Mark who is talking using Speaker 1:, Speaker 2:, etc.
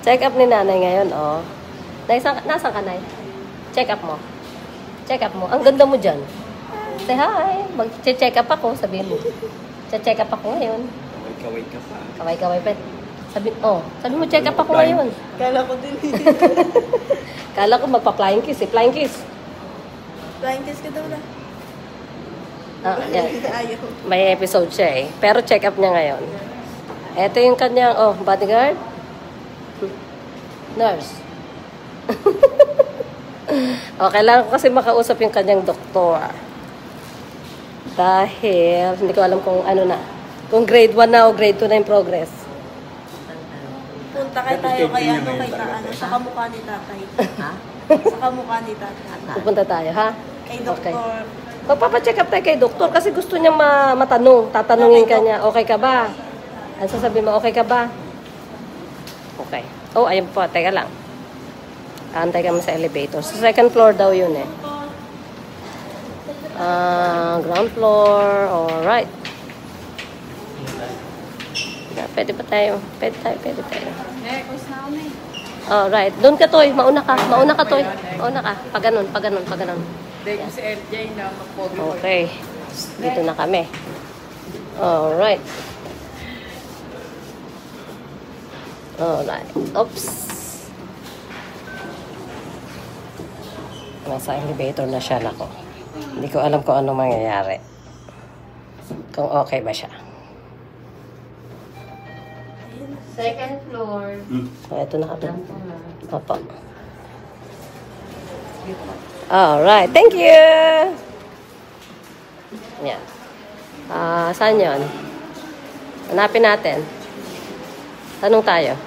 Speaker 1: Check up ni nanay ngayon, oh. Nasaan ka, Nay? Check up mo. Check up mo. Ang ganda mo dyan. Say hi. Mag-check up ako, sabihin mo. Check up ako ngayon.
Speaker 2: Kaway ka pa.
Speaker 1: Kaway pa. Sabi mo, check up ako ngayon.
Speaker 3: Kala ko din.
Speaker 1: Kala ko magpa-flying kiss eh. Flying kiss.
Speaker 3: Flying kiss ka daw na.
Speaker 1: Yan.
Speaker 3: Ayaw.
Speaker 1: May episode siya eh. Pero check up niya ngayon. Ito yung kanyang, bodyguard. Nurse. Kailangan ko kasi makausap yung kanyang doktor. Dahil, hindi ko alam kung ano na. Kung grade 1 na o grade 2 na yung progress.
Speaker 3: Punta kay tayo kay sa kamukha ni tatay.
Speaker 1: Ha?
Speaker 3: Sa kamukha ni tatay.
Speaker 1: Pupunta tayo, ha?
Speaker 3: Kay doktor.
Speaker 1: Okay. Magpapacheck up tayo kay doktor kasi gusto niya matanong. Tatanungin ka niya, okay ka ba? Ano sasabihin mo, okay ka ba? Okay. Ayun po, teka lang. Antay kami sa elevator. Sa second floor daw yun eh. Ground floor. Alright. Pwede pa tayo. Pwede tayo. Alright. Doon ka, Toy. Mauna ka, Toy. Mauna ka. Pag ganun.
Speaker 4: Dahil si LJ na magpogi.
Speaker 1: Okay. Dito na kami. Alright. Oops. Nasa elevator na siya, nako. Hindi ko alam kung anong mangyayari. Kung okay ba siya.
Speaker 4: Second floor.
Speaker 1: Ito na kami. Opo. Alright. Thank you! Yan. Saan yun? Hanapin natin. Tanong tayo.